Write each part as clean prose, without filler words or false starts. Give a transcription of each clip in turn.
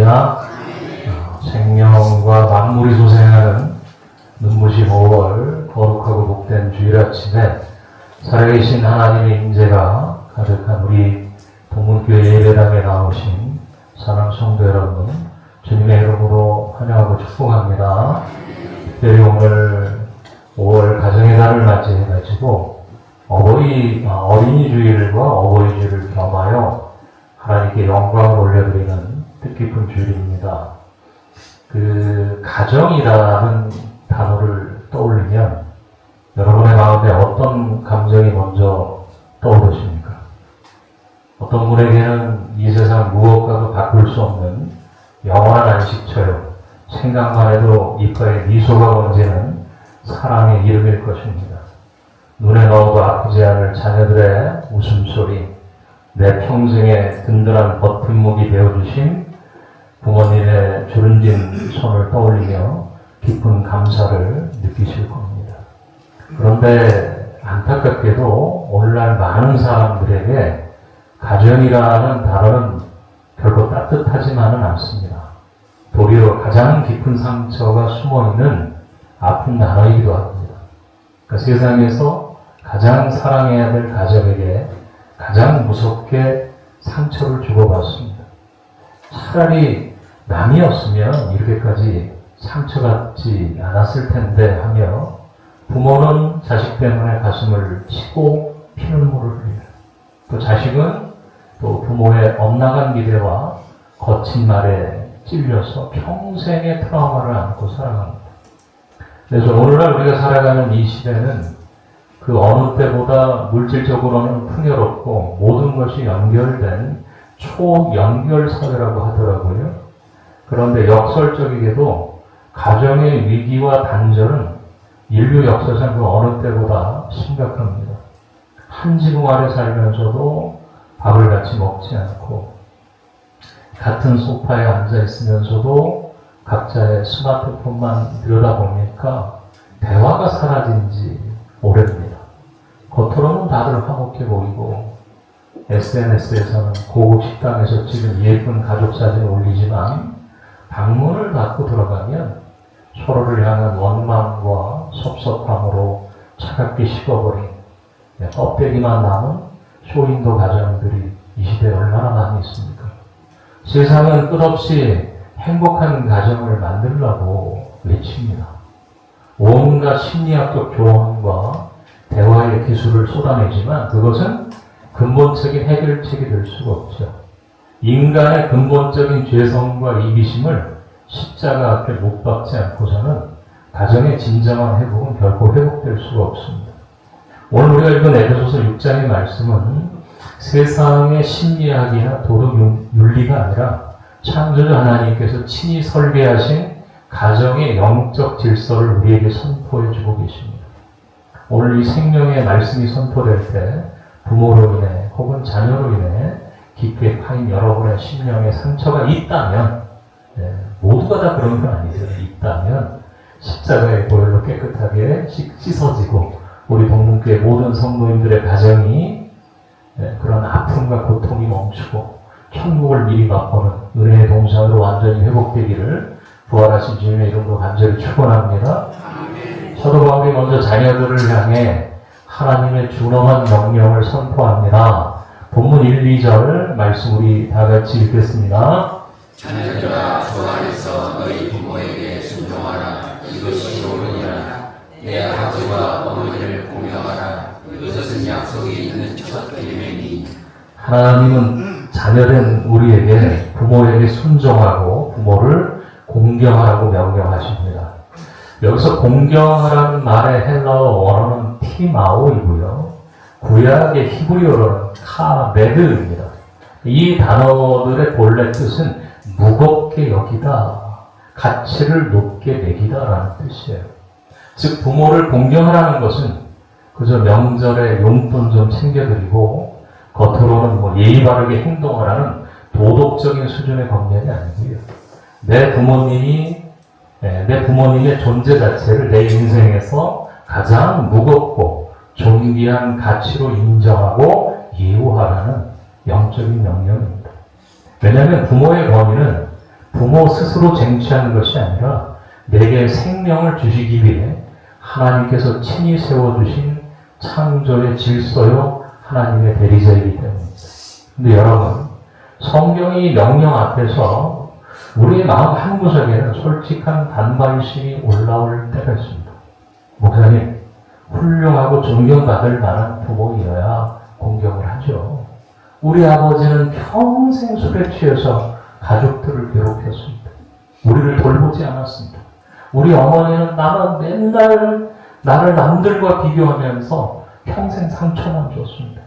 할렐루야. 생명과 만물이 소생하는 눈부신 5월 거룩하고 복된 주일 아침에 살아계신 하나님의 임재가 가득한 우리 동문교회 예배당에 나오신 사랑 성도 여러분, 주님의 이름으로 환영하고 축복합니다. 특별히 오늘 5월 가정의 달을 맞이해가지고 어린이 주일과 어버이 주일을 겸하여 하나님께 영광을 올려드리는 뜻깊은 주일입니다. 그 가정이라는 단어를 떠올리면 여러분의 마음에 어떤 감정이 먼저 떠오르십니까? 어떤 분에게는 이 세상 무엇과도 바꿀 수 없는 영원한 안식처요, 생각만 해도 입가에 미소가 번지는 사랑의 이름일 것입니다. 눈에 넣어도 아프지 않을 자녀들의 웃음소리, 내 평생에 든든한 버팀목이 되어주신 부모님의 주름진 손을 떠올리며 깊은 감사를 느끼실 겁니다. 그런데 안타깝게도 오늘날 많은 사람들에게 가정이라는 단어는 결코 따뜻하지만은 않습니다. 도리어 가장 깊은 상처가 숨어있는 아픈 단어이기도 합니다. 그러니까 세상에서 가장 사랑해야 될 가족에게 가장 무섭게 상처를 주고받습니다. 차라리 남이었으면 이렇게까지 상처받지 않았을 텐데 하며 부모는 자식 때문에 가슴을 치고 피눈물을 흘려요. 또 자식은 또 부모의 엇나간 기대와 거친 말에 찔려서 평생의 트라우마를 안고 살아갑니다. 그래서 오늘날 우리가 살아가는 이 시대는 그 어느 때보다 물질적으로는 풍요롭고 모든 것이 연결된 초연결 사회라고 하더라고요. 그런데 역설적이게도 가정의 위기와 단절은 인류 역사상 그 어느 때보다 심각합니다. 한 지붕 아래 살면서도 밥을 같이 먹지 않고 같은 소파에 앉아 있으면서도 각자의 스마트폰만 들여다보니까 대화가 사라진 지 오래입니다. 겉으로는 다들 화목해 보이고 SNS에서는 고급 식당에서 찍은 예쁜 가족 사진을 올리지만 방문을 닫고 들어가면 서로를 향한 원망과 섭섭함으로 차갑게 식어버린 껍데기만 남은 쇼윈도 가정들이 이 시대에 얼마나 많이 있습니까? 세상은 끝없이 행복한 가정을 만들려고 외칩니다. 온갖 심리학적 조언과 대화의 기술을 쏟아내지만 그것은 근본적인 해결책이 될 수가 없죠. 인간의 근본적인 죄성과 이기심을 십자가 앞에 못 박지 않고서는 가정의 진정한 회복은 결코 회복될 수가 없습니다. 오늘 우리가 읽은 에베소서 6장의 말씀은 세상의 심리학이나 도덕 윤리가 아니라 창조주 하나님께서 친히 설계하신 가정의 영적 질서를 우리에게 선포해 주고 계십니다. 오늘 이 생명의 말씀이 선포될 때 부모로 인해 혹은 자녀로 인해 깊게 파인 여러분의 심령에 상처가 있다면, 모두가 다 그런 건 아니세요. 있다면 십자가의 보혈로 깨끗하게 씻어지고 우리 동문교회 모든 성도님들의 가정이 그런 아픔과 고통이 멈추고 천국을 미리 맛보는 은혜의 동산으로 완전히 회복되기를 부활하신 주님의 이름으로 간절히 축원합니다. 사도 바울이 먼저 자녀들을 향해 하나님의 준엄한 명령을 선포합니다. 본문 1, 2절 말씀 우리 다 같이 읽겠습니다. 자녀들아, 주 안에서 너희 부모에게 순종하라. 이것이 옳으니라. 내 아버지와 어머니를 공경하라. 이것은 약속이 있는 첫 계명이니. 하나님은 자녀된 우리에게 부모에게 순종하고 부모를 공경하라고 명령하십니다. 여기서 공경하라는 말의 헬라어 원어는 티마오이고요. 구약의 히브리어로는 카메드입니다. 이 단어들의 본래 뜻은 무겁게 여기다, 가치를 높게 매기다라는 뜻이에요. 즉 부모를 공경하라는 것은 그저 명절에 용돈 좀 챙겨드리고 겉으로는 예의 바르게 행동하라는 도덕적인 수준의 권면이 아니고요. 내 부모님의 존재 자체를 내 인생에서 가장 무겁고 존귀한 가치로 인정하고 예우하라는 영적인 명령입니다. 왜냐하면 부모의 권위는 부모 스스로 쟁취하는 것이 아니라 내게 생명을 주시기 위해 하나님께서 친히 세워주신 창조의 질서요 하나님의 대리자이기 때문입니다. 근데 여러분, 성경이 명령 앞에서 우리의 마음 한구석에는 솔직한 반발심이 올라올 때가 있습니다. 목사님, 훌륭하고 존경받을 만한 부모이어야 공경을 하죠. 우리 아버지는 평생 술에 취해서 가족들을 괴롭혔습니다. 우리를 돌보지 않았습니다. 우리 어머니는 맨날 나를 남들과 비교하면서 평생 상처만 줬습니다.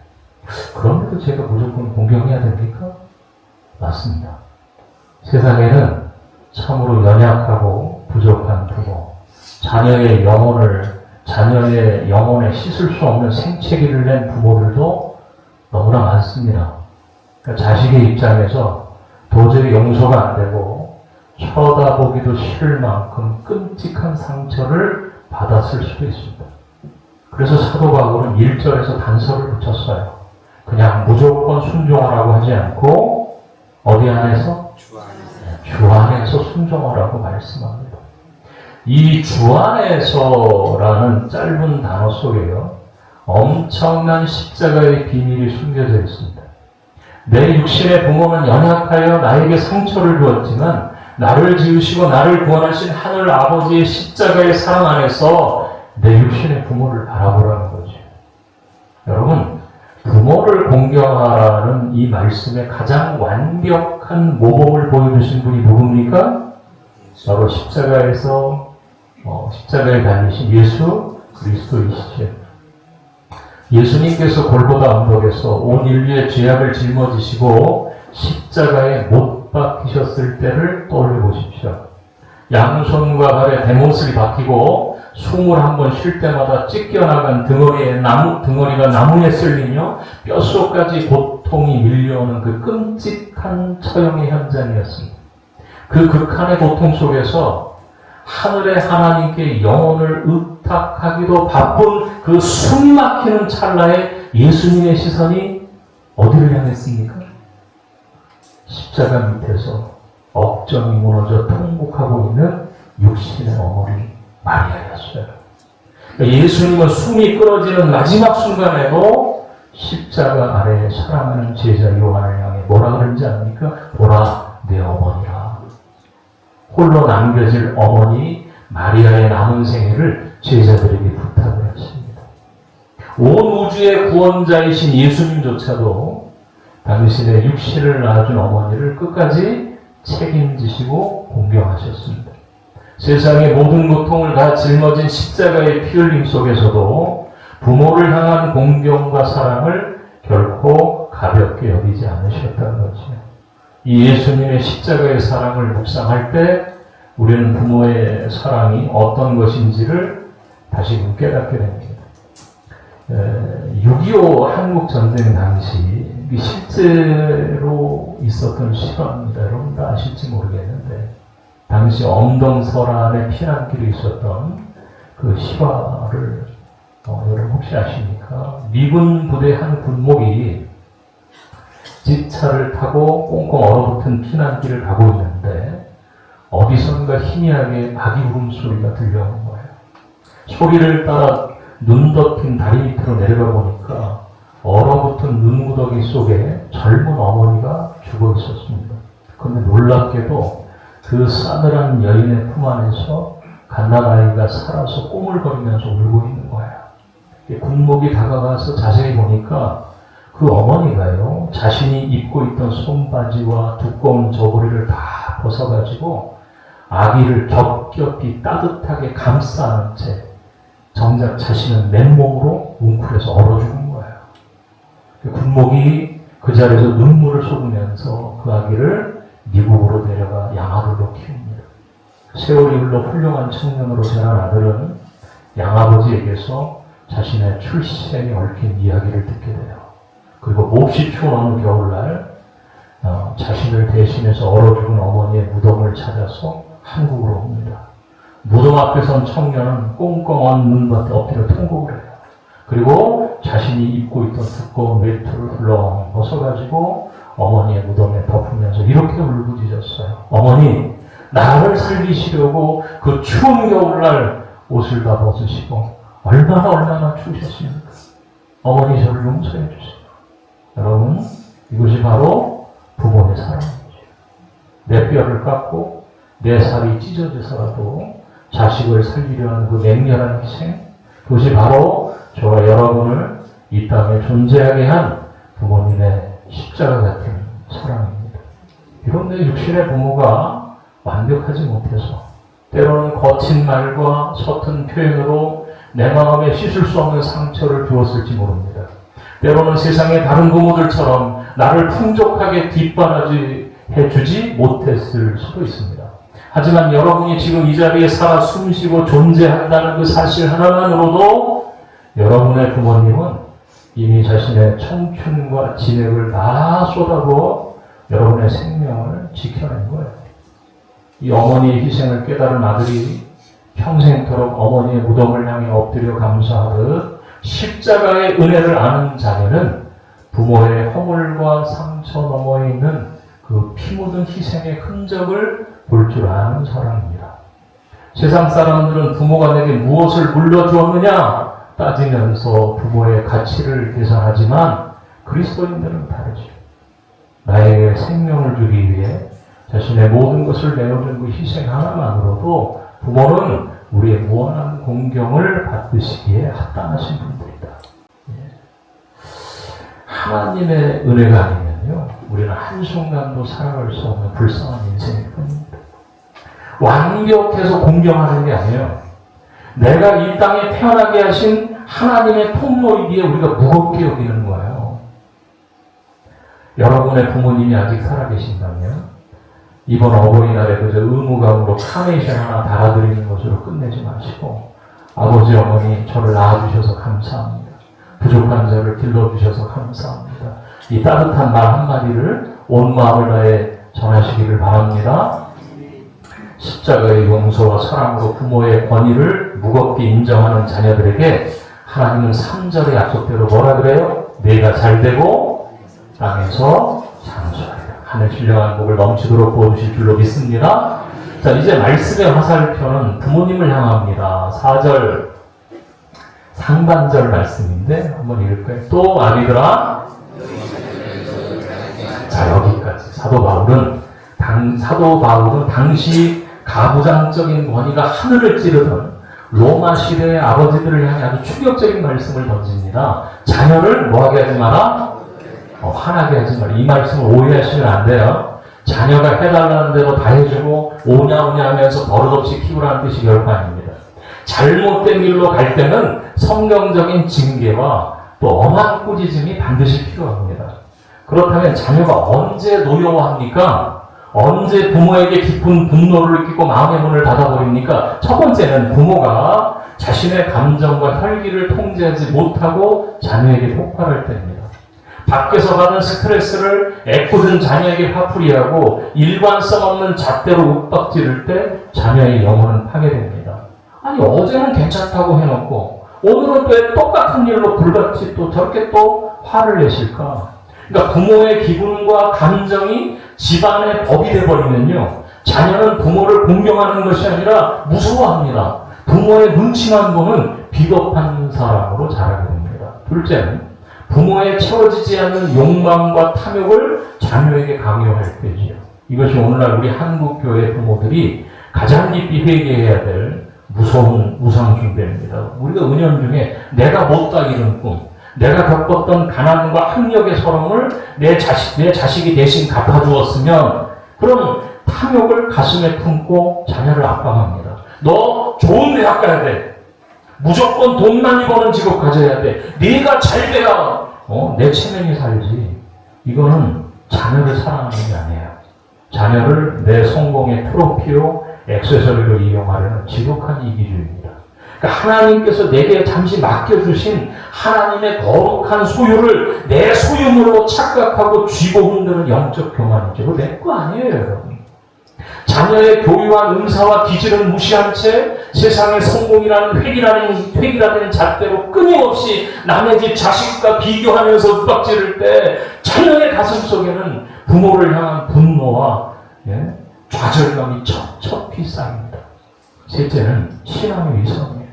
그런데도 제가 무조건 공경해야 됩니까? 맞습니다. 세상에는 참으로 연약하고 부족한 부모, 자녀의 영혼에 씻을 수 없는 생채기를 낸 부모들도 너무나 많습니다. 그러니까 자식의 입장에서 도저히 용서가 안 되고 쳐다보기도 싫을 만큼 끔찍한 상처를 받았을 수도 있습니다. 그래서 사도 바울은 1절에서 단서를 붙였어요. 그냥 무조건 순종하라고 하지 않고 어디 안에서? 주 안에서 순종하라고 말씀합니다. 이 주 안에서라는 짧은 단어 속에요, 엄청난 십자가의 비밀이 숨겨져 있습니다. 내 육신의 부모는 연약하여 나에게 상처를 주었지만 나를 지으시고 나를 구원하신 하늘 아버지의 십자가의 사랑 안에서 내 육신의 부모를 바라보라는 거죠. 여러분, 부모를 공경하라는 이 말씀의 가장 완벽한 모범을 보여주신 분이 누굽니까? 바로 십자가에 달리신 예수 그리스도이시죠. 예수님께서 골고다 언덕에서 온 인류의 죄악을 짊어지시고 십자가에 못 박히셨을 때를 떠올려 보십시오. 양손과 발에 대못을 박히고 숨을 한번 쉴 때마다 찢겨나간 등어리가 나무에 쓸리며 뼛속까지 고통이 밀려오는 그 끔찍한 처형의 현장이었습니다. 그 극한의 고통 속에서 하늘의 하나님께 영혼을 의탁하기도 바쁜 그 숨막히는 찰나에 예수님의 시선이 어디를 향했습니까? 십자가 밑에서 억정이 무너져 통곡하고 있는 육신의 어머니 마리아였어요. 예수님은 숨이 끊어지는 마지막 순간에도 십자가 아래에 사랑하는 제자 요한을 향해 뭐라 그런지 압니까? 보라 내 어머니라. 홀로 남겨질 어머니 마리아의 남은 생애를 제자들에게 부탁을 했습니다. 온 우주의 구원자이신 예수님조차도 당신의 육신을 낳아준 어머니를 끝까지 책임지시고 공경하셨습니다. 세상의 모든 고통을 다 짊어진 십자가의 피 흘림 속에서도 부모를 향한 공경과 사랑을 결코 가볍게 여기지 않으셨다는 거죠. 이 예수님의 십자가의 사랑을 묵상할 때 우리는 부모의 사랑이 어떤 것인지를 다시금 깨닫게 됩니다. 6.25 한국전쟁 당시 실제로 있었던 실화입니다. 여러분 다 아실지 모르겠는데 당시 엄동설안에 피난길에 있었던 그 실화를 여러분 혹시 아십니까? 미군 부대 한 군목이 집차를 타고 꽁꽁 얼어붙은 피난길을 가고 있는데 어디선가 희미하게 아기 울음소리가 들려오는 거예요. 소리를 따라 눈 덮인 다리 밑으로 내려가 보니까 얼어붙은 눈무더기 속에 젊은 어머니가 죽어 있었습니다. 그런데 놀랍게도 그 싸늘한 여인의 품 안에서 갓난아이가 살아서 꼬물거리면서 울고 있는 거예요. 군목이 다가가서 자세히 보니까 그 어머니가요, 자신이 입고 있던 손바지와 두꺼운 저고리를 다 벗어가지고 아기를 겹겹이 따뜻하게 감싸 안은 채 정작 자신은 맨몸으로 웅크려서 얼어 죽은 거예요. 군목이 그 자리에서 눈물을 쏟으면서 그 아기를 미국으로 데려가 양아들로 키웁니다. 세월이 흘러 훌륭한 청년으로 자란 아들은 양아버지에게서 자신의 출생에 얽힌 이야기를 듣게 돼요. 그리고 몹시 추운 어느 겨울날 자신을 대신해서 얼어 죽은 어머니의 무덤을 찾아서 한국으로 옵니다. 무덤 앞에 선 청년은 꽁꽁 언 눈밭에 엎드려 통곡을 해요. 그리고 자신이 입고 있던 두꺼운 외투를 훌렁 벗어가지고 어머니의 무덤에 덮으면서 이렇게 울부짖었어요. 어머니, 나를 살리시려고 그 추운 겨울날 옷을 다 벗으시고 얼마나 추우셨습니까? 어머니, 저를 용서해 주세요. 여러분, 이것이 바로 부모의 사랑이죠. 내 뼈를 깎고 내 살이 찢어져서라도 자식을 살리려는 그 맹렬한 희생, 그것이 바로 저와 여러분을 이 땅에 존재하게 한 부모님의 십자가 같은 사랑입니다. 비록 내 육신의 부모가 완벽하지 못해서 때로는 거친 말과 서툰 표현으로 내 마음에 씻을 수 없는 상처를 주었을지 모릅니다. 때로는 세상의 다른 부모들처럼 나를 풍족하게 뒷바라지해주지 못했을 수도 있습니다. 하지만 여러분이 지금 이 자리에 살아 숨쉬고 존재한다는 그 사실 하나만으로도 여러분의 부모님은 이미 자신의 청춘과 진액을 다 쏟아부어 여러분의 생명을 지켜낸 거예요. 이 어머니의 희생을 깨달은 아들이 평생토록 어머니의 무덤을 향해 엎드려 감사하듯 십자가의 은혜를 아는 자녀는 부모의 허물과 상처 너머에 있는 그 피 묻은 희생의 흔적을 볼 줄 아는 사람입니다. 세상 사람들은 부모가 내게 무엇을 물려주었느냐 따지면서 부모의 가치를 계산하지만 그리스도인들은 다르죠. 나에게 생명을 주기 위해 자신의 모든 것을 내어준 그 희생 하나만으로도 부모는 우리의 무한한 공경을 받으시기에 합당하신 분들이다. 하나님의 은혜가 아니면요, 우리는 한순간도 살아갈 수 없는 불쌍한 인생일 뿐입니다. 완벽해서 공경하는 게 아니에요. 내가 이 땅에 태어나게 하신 하나님의 폭로이기에 우리가 무겁게 여기는 거예요. 여러분의 부모님이 아직 살아계신다면 이번 어버이날에 그저 의무감으로 카네이션 하나 달아드리는 것으로 끝내지 마시고, 아버지 어머니 저를 낳아주셔서 감사합니다. 부족한 저를 길러주셔서 감사합니다. 이 따뜻한 말 한마디를 온 마음을 다해 전하시기를 바랍니다. 십자가의 용서와 사랑으로 부모의 권위를 무겁게 인정하는 자녀들에게 하나님은 3절의 약속대로 뭐라 그래요? 내가 잘되고 땅에서 장수하리라. 하늘 신령한 복을 넘치도록 부어주실 줄로 믿습니다. 자, 이제 말씀의 화살표는 부모님을 향합니다. 4절 상반절 말씀인데 한번 읽을까요? 또 아니더라. 자, 여기까지. 사도 바울은 당시 가부장적인 권위가 하늘을 찌르던 로마 시대의 아버지들을 향해 아주 충격적인 말씀을 던집니다. 자녀를 뭐하게 하지 마라? 화나게 하지 마라. 이 말씀을 오해하시면 안 돼요. 자녀가 해달라는 대로 다 해주고 오냐오냐 하면서 버릇없이 키우라는 뜻이 결코 아닙니다. 잘못된 길로 갈 때는 성경적인 징계와 또 엄한 꾸짖음이 반드시 필요합니다. 그렇다면 자녀가 언제 노여워합니까? 언제 부모에게 깊은 분노를 느끼고 마음의 문을 닫아버립니까? 첫 번째는 부모가 자신의 감정과 혈기를 통제하지 못하고 자녀에게 폭발할 때입니다. 밖에서 받은 스트레스를 애꿎은 자녀에게 화풀이하고 일관성 없는 잣대로 윽박지를 때 자녀의 영혼은 파괴됩니다. 아니, 어제는 괜찮다고 해놓고 오늘은 왜 똑같은 일로 불같이 또 저렇게 또 화를 내실까? 그러니까 부모의 기분과 감정이 집안의 법이 되어버리면요, 자녀는 부모를 공경하는 것이 아니라 무서워합니다. 부모의 눈치만 보는 비겁한 사람으로 자라게 됩니다. 둘째는 부모의 채워지지 않는 욕망과 탐욕을 자녀에게 강요할 때지요. 이것이 오늘날 우리 한국교회 부모들이 가장 깊이 회개해야 될 무서운 우상숭배입니다. 우리가 은연 중에 내가 못다 이룬 꿈, 내가 겪었던 가난과 학력의 서름을 내 자식이 대신 갚아주었으면 그럼 탐욕을 가슴에 품고 자녀를 압박합니다. 너 좋은 대학 가야 돼. 무조건 돈 많이 버는 직업 가져야 돼. 네가 잘 돼야 내 체면이 살지. 이거는 자녀를 사랑하는 게 아니에요. 자녀를 내 성공의 트로피로 액세서리로 이용하려는 지독한 이기주의입니다. 그러니까 하나님께서 내게 잠시 맡겨주신 하나님의 거룩한 소유를 내 소유물로 착각하고 쥐고 흔드는 영적 교만이죠. 그거 내 거 아니에요, 여러분. 자녀의 교유와 은사와 기질을 무시한 채 세상의 성공이라는 획일화된 잣대로 끊임없이 남의 집 자식과 비교하면서 윽박지를 때 자녀의 가슴 속에는 부모를 향한 분노와 좌절감이 첩첩히 쌓입니다. 셋째는 신앙의 위선이에요.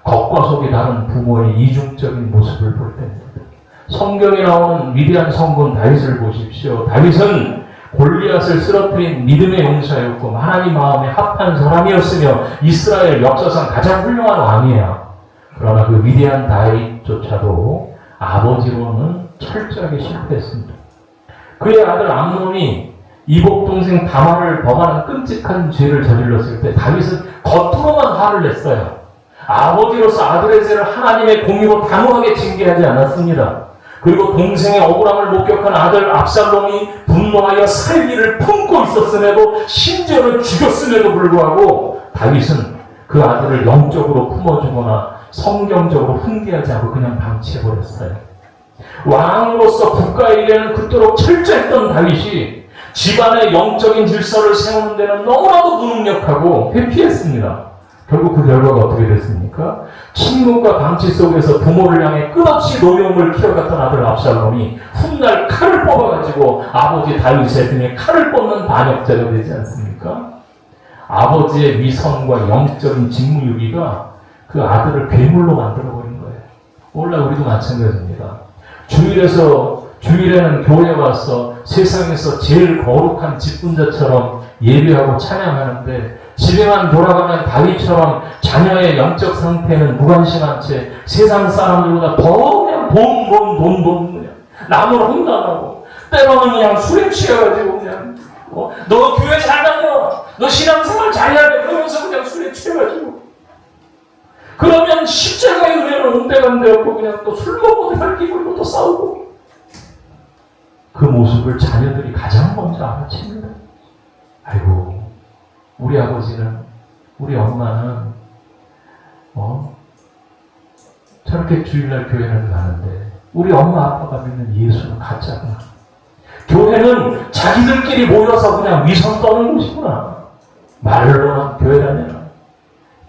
겉과 속이 다른 부모의 이중적인 모습을 볼 때입니다. 성경에 나오는 위대한 성군 다윗을 보십시오. 다윗은 골리앗을 쓰러뜨린 믿음의 용사였고 하나님 마음에 합한 사람이었으며 이스라엘 역사상 가장 훌륭한 왕이에요. 그러나 그 위대한 다윗조차도 아버지로는 철저하게 실패했습니다. 그의 아들 암논이 이복 동생 다말을 범하는 끔찍한 죄를 저질렀을 때 다윗은 겉으로만 화를 냈어요. 아버지로서 아들의 죄를 하나님의 공의로 단호하게 징계하지 않았습니다. 그리고 동생의 억울함을 목격한 아들 압살롬이 분노하여 살기를 품고 있었음에도 심지어는 죽였음에도 불구하고 다윗은 그 아들을 영적으로 품어주거나 성경적으로 훈계하지 않고 그냥 방치해버렸어요. 왕으로서 국가의 일에는 그토록 철저했던 다윗이 집안의 영적인 질서를 세우는 데는 너무나도 무능력하고 회피했습니다. 결국 그 결과가 어떻게 됐습니까? 침묵과 방치 속에서 부모를 향해 끝없이 노여움을 키워갔던 아들 압살롬이 훗날 칼을 뽑아가지고 아버지 다윗의 등에 칼을 뽑는 반역자가 되지 않습니까? 아버지의 위선과 영적인 직무유기가 그 아들을 괴물로 만들어버린 거예요. 오늘날 우리도 마찬가지입니다. 주일에는 교회에 와서 세상에서 제일 거룩한 집분자처럼 예배하고 찬양하는데 집에만 돌아가면 다윗처럼 자녀의 영적 상태는 무관심한 채 세상 사람들보다 더 그냥 돈 그냥 남을 혼나하고 때로는 그냥 술에 취해가지고 그냥 너 교회 잘 다녀 너 신앙생활 잘해야 돼 그러면서 그냥 술에 취해가지고 그러면 십자가의 은혜는 온데간데 없고 그냥 또 술 먹고 헐기고 또 싸우고 그 모습을 자녀들이 가장 먼저 알아챕니다. 아이고 우리 아버지는 우리 엄마는 저렇게 주일날 교회를 가는데 우리 엄마 아빠가 믿는 예수는 가짜구나. 교회는 자기들끼리 모여서 그냥 위선 떠는 곳이구나. 말로만 교회 다녀라.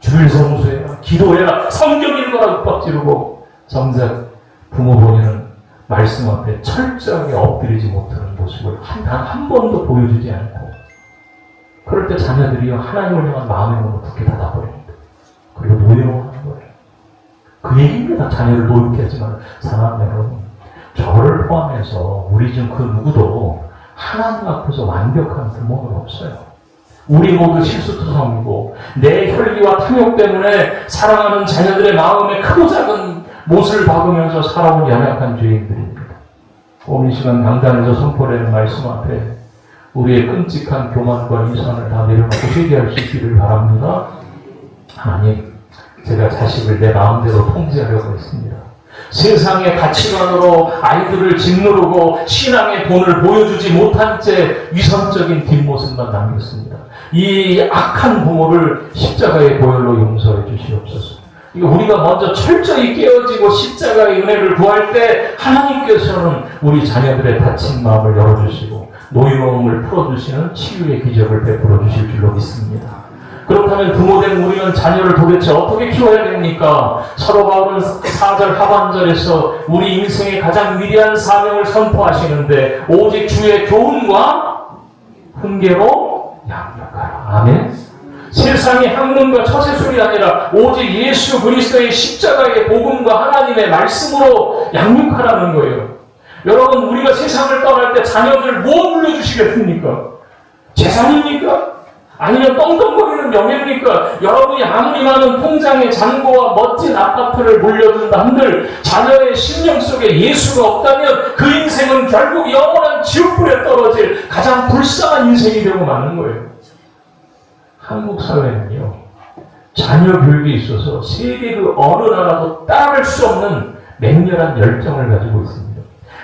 주일 성수해라. 기도해라. 성경 읽어라. 윽박 지르고 정작 부모 본인은 말씀 앞에 철저하게 엎드리지 못하는 모습을 단 한 번도 보여주지 않고 그럴 때 자녀들이요 하나님을 향한 마음의 문을 굳게 닫아버립니다. 그리고 노예로하는 거예요. 그 얘기입니다. 자녀를 노엽게 하지만 사랑하는 여러분 저를 포함해서 우리 중 그 누구도 하나님 앞에서 완벽한 부모는 없어요. 우리 모두 실수투성이고 내 혈기와 탐욕 때문에 사랑하는 자녀들의 마음에 크고 작은 못을 박으면서 살아온 연약한 죄인들입니다. 오늘 이 시간 강단에서 선포되는 말씀 앞에 우리의 끔찍한 교만과 위선을 다 내려놓고 회개할 수 있기를 바랍니다. 하나님, 제가 자식을 내 마음대로 통제하려고 했습니다. 세상의 가치관으로 아이들을 짓누르고 신앙의 본을 보여주지 못한 채 위선적인 뒷모습만 남겼습니다. 이 악한 부모를 십자가의 보혈로 용서해 주시옵소서. 우리가 먼저 철저히 깨어지고 십자가의 은혜를 구할 때 하나님께서는 우리 자녀들의 다친 마음을 열어주시고 노여움을 풀어주시는 치유의 기적을 베풀어 주실 줄로 믿습니다. 그렇다면 부모된 우리는 자녀를 도대체 어떻게 키워야 됩니까? 사도 바울은 4절 하반절에서 우리 인생의 가장 위대한 사명을 선포하시는데 오직 주의 교훈과 훈계로 양육하라. 아멘. 세상의 학문과 처세술이 아니라 오직 예수 그리스도의 십자가의 복음과 하나님의 말씀으로 양육하라는 거예요. 여러분 우리가 세상을 떠날 때 자녀들 뭐 물려주시겠습니까? 재산입니까? 아니면 떵떵거리는 명예입니까? 여러분이 아무리 많은 통장의 잔고와 멋진 아파트를 물려준다 한들 자녀의 심령 속에 예수가 없다면 그 인생은 결국 영원한 지옥불에 떨어질 가장 불쌍한 인생이 되고 마는 거예요. 한국 사회는요, 자녀 교육에 있어서 세계 그 어느 나라도 따를 수 없는 맹렬한 열정을 가지고 있습니다.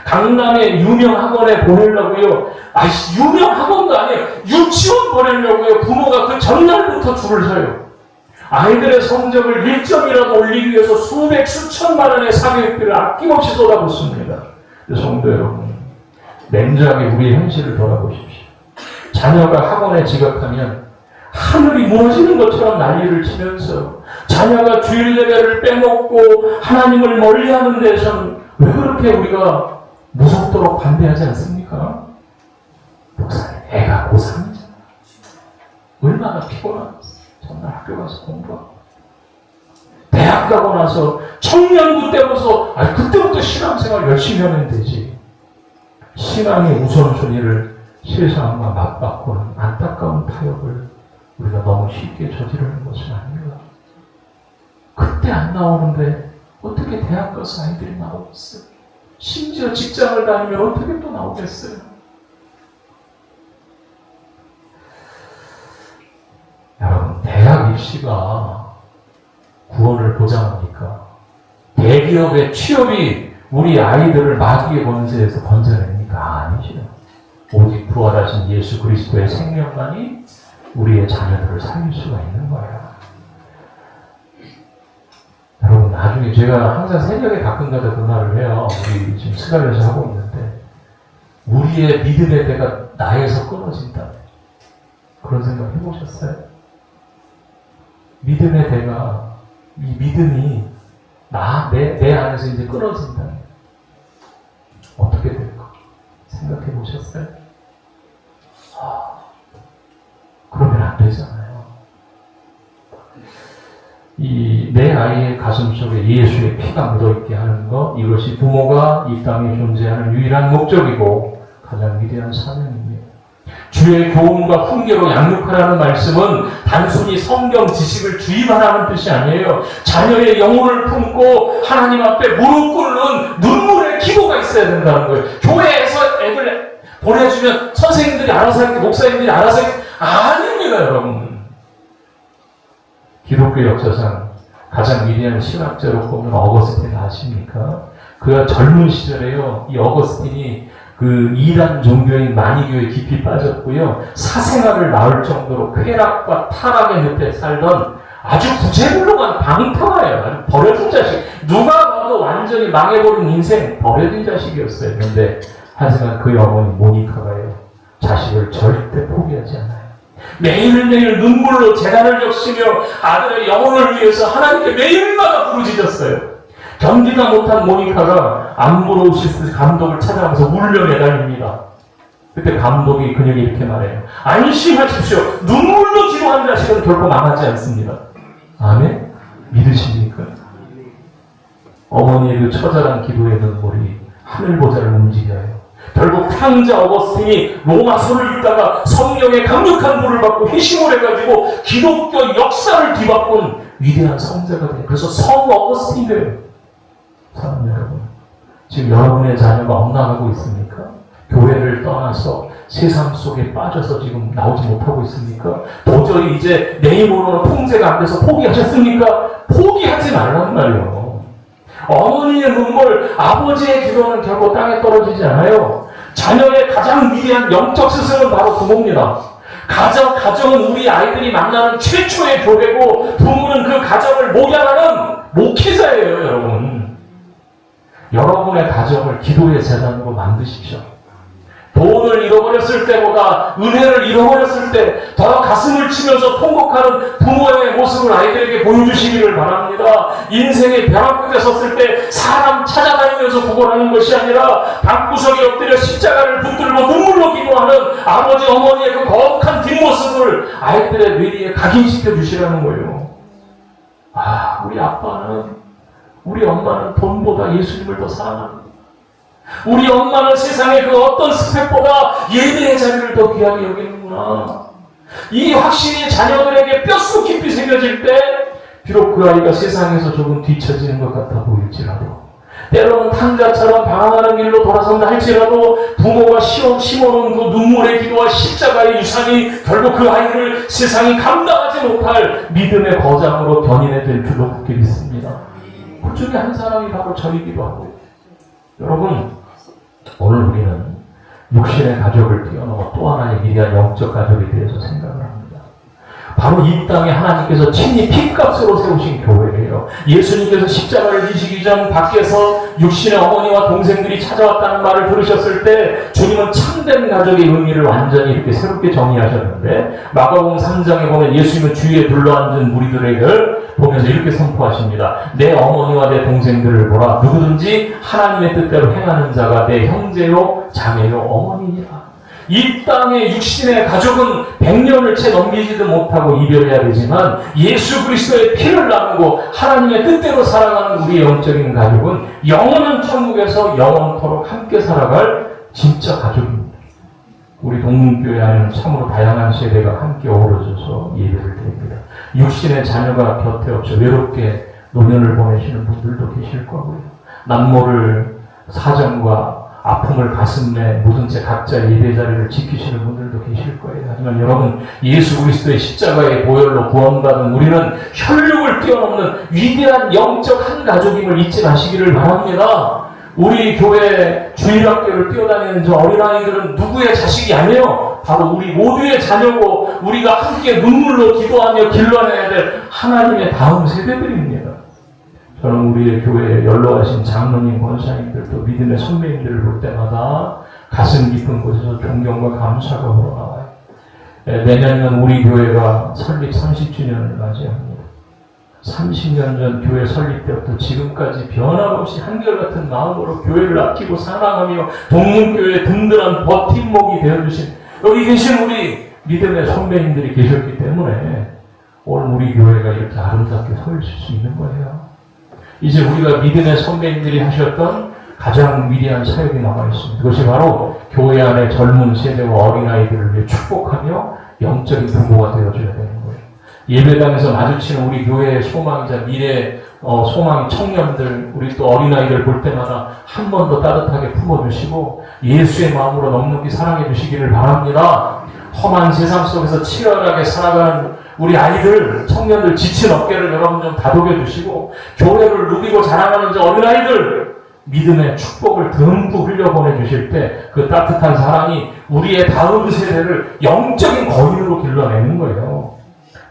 강남의 유명 학원에 보내려고요. 유명 학원도 아니에요. 유치원 보내려고요. 부모가 그 전날부터 줄을 서요. 아이들의 성적을 1점이라도 올리기 위해서 수백, 수천만 원의 사교육비를 아낌없이 쏟아붓습니다. 성도 여러분, 냉정하게 우리의 현실을 돌아보십시오. 자녀가 학원에 지각하면 하늘이 무너지는 것처럼 난리를 치면서 자녀가 주일 예배를 빼먹고 하나님을 멀리하는 데서는 왜 그렇게 우리가 무섭도록 반대하지 않습니까? 목사님, 애가 고3이잖아. 얼마나 피곤하겠어. 전날 학교 가서 공부하고. 대학 가고 나서 청년부 때부터, 그때부터 신앙생활 열심히 하면 되지. 신앙의 우선순위를 세상과 맞바꾸는 안타까운 타협을 우리가 너무 쉽게 저지르는 것은 아닌가. 그때 안 나오는데 어떻게 대학 가서 아이들이 나오겠어요? 심지어 직장을 다니면 어떻게 또 나오겠어요? 여러분, 대학 입시가 구원을 보장합니까? 대기업의 취업이 우리 아이들을 마귀의 권세에서 건져냅니까? 아니죠. 오직 부활하신 예수 그리스도의 생명만이 우리의 자녀들을 살릴 수가 있는 거예요. 여러분, 나중에 제가 항상 새벽에 가끔가다 그 말을 해요. 우리 지금 스갈렛에서 하고 있는데, 우리의 믿음의 대가 나에서 끊어진다. 그런 생각 해보셨어요? 믿음의 대가, 이 믿음이 내 안에서 이제 끊어진다. 어떻게 될까? 생각해 보셨어요? 그러면 안 되잖아요. 내 아이의 가슴 속에 예수의 피가 묻어있게 하는 것, 이것이 부모가 이 땅에 존재하는 유일한 목적이고 가장 위대한 사명입니다. 주의 교훈과 훈계로 양육하라는 말씀은 단순히 성경 지식을 주입하라는 뜻이 아니에요. 자녀의 영혼을 품고 하나님 앞에 무릎 꿇는 눈물의 기도가 있어야 된다는 거예요. 교회에서 애들 보내주면 선생님들이 알아서 하겠지, 목사님들이 알아서 하겠지. 아닙니다, 여러분. 기독교 역사상 가장 위대한 신학자로 꼽는 어거스틴 아십니까? 그가 젊은 시절에요, 이 어거스틴이 그 이단 종교인 마니교에 깊이 빠졌고요, 사생활을 낳을 정도로 쾌락과 타락의 늪에 살던 아주 구제불능한 방탕아예요. 아주 버려진 자식. 누가 봐도 완전히 망해버린 인생, 버려진 자식이었어요. 그런데 하지만 그의 어머니 모니카가요, 자식을 절대 포기하지 않아요. 매일매일 눈물로 재단을 적시며 아들의 영혼을 위해서 하나님께 매일마다 부르짖었어요. 견디다 못한 모니카가 암브로시스 감독을 찾아가면서 울며 매달립니다. 그때 감독이 그녀에게 이렇게 말해요. 안심하십시오. 눈물로 기도한 자식은 결코 망하지 않습니다. 아멘? 믿으십니까? 어머니의 그 처절한 기도의 눈물이 하늘보좌를 움직여요. 결국 탕자 어거스틴이 로마서를 읽다가 성령의 강력한 불을 받고 회심을 해가지고 기독교 역사를 뒤바꾼 위대한 성자가 돼요. 그래서 성 어거스틴이 돼요. 사랑하는 여러분, 지금 여러분의 자녀가 엇나가고 있습니까? 교회를 떠나서 세상 속에 빠져서 지금 나오지 못하고 있습니까? 도저히 이제 내 힘으로는 통제가 안 돼서 포기하셨습니까? 포기하지 말란 말이에요. 어머니의 눈물, 아버지의 기도는 결코 땅에 떨어지지 않아요. 자녀의 가장 위대한 영적 스승은 바로 부모입니다. 가정은 우리 아이들이 만나는 최초의 교회고, 부모는 그 가정을 목양하는 목회자예요, 여러분. 여러분의 가정을 기도의 재단으로 만드십시오. 돈을 잃어버렸을 때보다 은혜를 잃어버렸을 때 더 가슴을 치면서 통곡하는 부모의 모습을 아이들에게 보여주시기를 바랍니다. 인생의 벼랑 끝에 섰을 때 사람 찾아다니면서 구걸하는 것이 아니라 방구석에 엎드려 십자가를 붙들고 눈물로 기도하는 아버지 어머니의 그 거룩한 뒷모습을 아이들의 뇌리에 각인시켜 주시라는 거예요. 우리 아빠는, 우리 엄마는 돈보다 예수님을 더 사랑합니다. 우리 엄마는 세상의 그 어떤 스펙보다 예배의 자리를 더 귀하게 여기는구나. 이 확신이 자녀들에게 뼛속 깊이 새겨질 때 비록 그 아이가 세상에서 조금 뒤처지는 것 같아 보일지라도, 때로는 탕자처럼 방황하는 길로 돌아선다 할지라도 부모가 심어놓은 그 눈물의 기도와 십자가의 유산이 결국 그 아이를 세상이 감당하지 못할 믿음의 거장으로 견인해낼 줄로 굳게 믿습니다. 그 중에 한 사람이 바로 저이기도 하고요. 여러분, 오늘 우리는 육신의 가족을 뛰어넘어 또 하나의 위대한 영적 가족에 대해서 생각을 합니다. 바로 이 땅에 하나님께서 친히 핏값으로 세우신 교회예요. 예수님께서 십자가를 지시기 전 밖에서 육신의 어머니와 동생들이 찾아왔다는 말을 들으셨을 때 주님은 참된 가족의 의미를 완전히 이렇게 새롭게 정의하셨는데, 마가복음 3장에 보면 예수님은 주위에 둘러앉은 무리들에게 보면서 이렇게 선포하십니다. 내 어머니와 내 동생들을 보라. 누구든지 하나님의 뜻대로 행하는 자가 내 형제요 자매요 어머니니라. 이 땅의 육신의 가족은 100년을 채 넘기지도 못하고 이별해야 되지만 예수 그리스도의 피를 나누고 하나님의 뜻대로 살아가는 우리 영적인 가족은 영원한 천국에서 영원토록 함께 살아갈 진짜 가족입니다. 우리 동문교회 안에는 참으로 다양한 세대가 함께 어우러져서 예배를 드립니다. 육신의 자녀가 곁에 없어 외롭게 노년을 보내시는 분들도 계실 거고요. 남모를 사정과 아픔을 가슴에 묻은 채 각자 예배 자리를 지키시는 분들도 계실 거예요. 하지만 여러분, 예수 그리스도의 십자가의 보혈로 구원받은 우리는 혈육을 뛰어넘는 위대한 영적 한 가족임을 잊지 마시기를 바랍니다. 우리 교회 주일학교를 뛰어다니는 저 어린아이들은 누구의 자식이 아니에요. 바로 우리 모두의 자녀고 우리가 함께 눈물로 기도하며 길러내야 될 하나님의 다음 세대들입니다. 저는 우리의 교회에 연로하신 장로님, 권사님들 또 믿음의 선배님들을 볼 때마다 가슴 깊은 곳에서 존경과 감사가 우러나와요. 내년은 우리 교회가 설립 30주년을 맞이합니다. 30년 전 교회 설립 때부터 지금까지 변함없이 한결같은 마음으로 교회를 아끼고 사랑하며 동문교회의 든든한 버팀목이 되어주신 여기 계신 우리 믿음의 선배님들이 계셨기 때문에 오늘 우리 교회가 이렇게 아름답게 서 있을 수 있는 거예요. 이제 우리가 믿음의 선배님들이 하셨던 가장 위대한 사역이 남아있습니다. 그것이 바로 교회 안의 젊은 세대와 어린아이들을 위해 축복하며 영적인 부모가 되어줘야 되는 거예요. 예배당에서 마주치는 우리 교회의 소망이자 미래 소망의 청년들, 우리 또 어린아이들 볼 때마다 한 번 더 따뜻하게 품어주시고 예수의 마음으로 넉넉히 사랑해 주시기를 바랍니다. 험한 세상 속에서 치열하게 살아가는 우리 아이들, 청년들 지친 어깨를 여러분 좀 다독여 주시고 교회를 누비고 자라나는 저 어린아이들 믿음의 축복을 듬뿍 흘려보내 주실 때 그 따뜻한 사랑이 우리의 다음 세대를 영적인 거인으로 길러내는 거예요.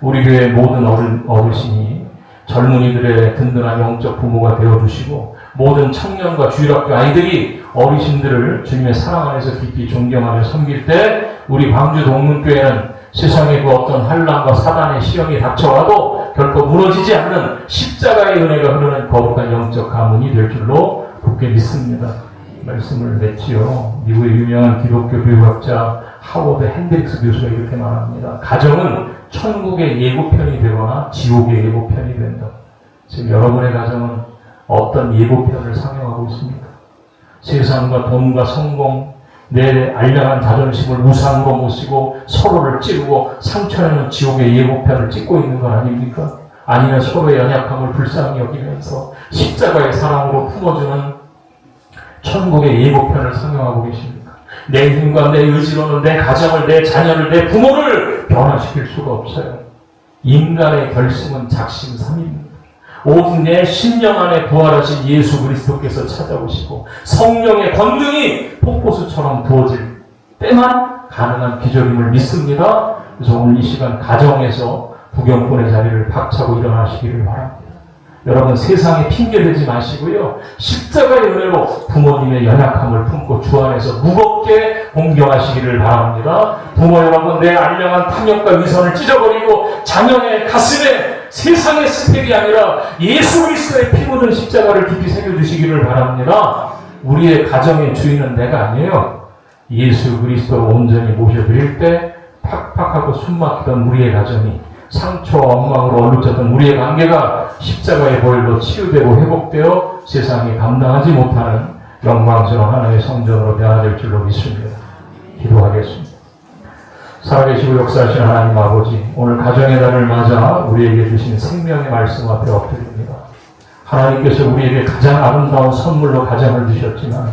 우리 교회 모든 어르신이 젊은이들의 든든한 영적 부모가 되어주시고 모든 청년과 주일학교 아이들이 어르신들을 주님의 사랑 안에서 깊이 존경하며 섬길 때 우리 광주 동문교회는 세상의 그 어떤 환난과 사단의 시험이 닥쳐와도 결코 무너지지 않는 십자가의 은혜가 흐르는 거룩한 영적 가문이 될 줄로 굳게 믿습니다. 말씀을 냈지요. 미국의 유명한 기독교 교육학자 하워드 핸드릭스 교수가 이렇게 말합니다. 가정은 천국의 예고편이 되거나 지옥의 예고편이 된다. 지금 여러분의 가정은 어떤 예고편을 상영하고 있습니까? 세상과 돈과 성공, 내 알량한 자존심을 우상으로 모시고 서로를 찌르고 상처내는 지옥의 예고편을 찍고 있는 건 아닙니까? 아니면 서로의 연약함을 불쌍히 여기면서 십자가의 사랑으로 품어주는 천국의 예고편을 상영하고 계십니까? 내 힘과 내 의지로는 내 가정을, 내 자녀를, 내 부모를 변화시킬 수가 없어요. 인간의 결심은 작심삼입니다. 오직 내 심령 안에 부활하신 예수 그리스도께서 찾아오시고 성령의 권능이 폭포수처럼 부어질 때만 가능한 기적임을 믿습니다. 그래서 오늘 이 시간 가정에서 구경꾼의 자리를 박차고 일어나시기를 바랍니다. 여러분 세상에 핑계대지 마시고요. 십자가의 은혜로 부모님의 연약함을 품고 주 안에서 무겁게 공경하시기를 바랍니다. 부모 여러분 내 알량한 탐욕과 위선을 찢어버리고 자녀의 가슴에 세상의 스펙이 아니라 예수 그리스도의 피 묻은 십자가를 깊이 새겨주시기를 바랍니다. 우리의 가정의 주인은 내가 아니에요. 예수 그리스도를 온전히 모셔드릴 때 팍팍하고 숨막히던 우리의 가정이 상처와 엉망으로 얼룩졌던 우리의 관계가 십자가의 보혈로 치유되고 회복되어 세상이 감당하지 못하는 영광스러운 하나님의 성전으로 변화될 줄로 믿습니다. 기도하겠습니다. 살아계시고 역사하신 하나님 아버지, 오늘 가정의 날을 맞아 우리에게 주신 생명의 말씀 앞에 엎드립니다. 하나님께서 우리에게 가장 아름다운 선물로 가정을 주셨지만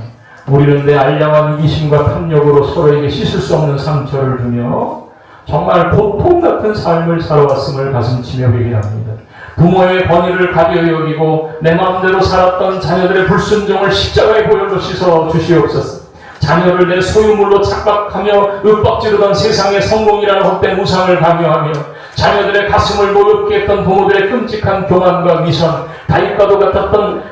우리는 내 알량한 이기심과 탐욕으로 서로에게 씻을 수 없는 상처를 주며 정말 고통 같은 삶을 살아왔음을 가슴치며 회개합니다. 부모의 권위를 가벼이 여기고 내 마음대로 살았던 자녀들의 불순종을 십자가의 보혈로 씻어 주시옵소서. 자녀를 내 소유물로 착각하며 윽박지르던 세상의 성공이라는 헛된 우상을 강요하며 자녀들의 가슴을 모욕게 했던 부모들의 끔찍한 교만과 미선, 다윗과도 같았던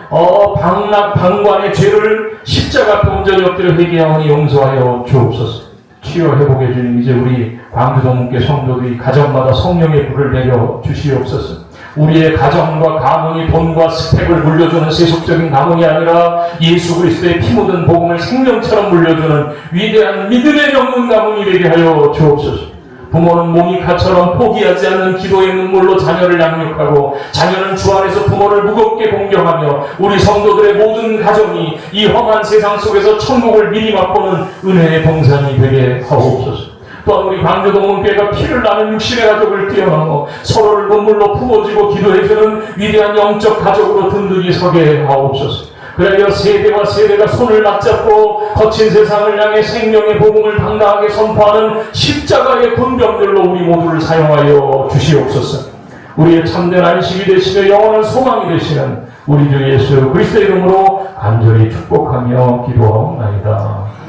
방관의 죄를 십자가 앞에 온전히 엎드려 회개하오니 용서하여 주옵소서. 치유 회복해 주님, 이제 우리 광주 동문교회 성도들이 가정마다 성령의 불을 내려 주시옵소서. 우리의 가정과 가문이 돈과 스펙을 물려주는 세속적인 가문이 아니라 예수 그리스도의 피 묻은 복음을 생명처럼 물려주는 위대한 믿음의 명문 가문이 되게 하여 주옵소서. 부모는 모니카처럼 포기하지 않는 기도의 눈물로 자녀를 양육하고 자녀는 주 안에서 부모를 무겁게 공경하며 우리 성도들의 모든 가정이 이 험한 세상 속에서 천국을 미리 맛보는 은혜의 동산이 되게 하옵소서. 또한 우리 광주동문교회가 피를 나는 육신의 가족을 뛰어넘어 서로를 눈물로 품어주고 기도해주는 위대한 영적 가족으로 든든히 서게 하옵소서. 그러하여 세대와 세대가 손을 맞잡고 거친 세상을 향해 생명의 복음을 당당하게 선포하는 십자가의 군병들로 우리 모두를 사용하여 주시옵소서. 우리의 참된 안식이 되시며 영원한 소망이 되시는 우리 주 예수 그리스도의 이름으로 간절히 축복하며 기도하옵나이다.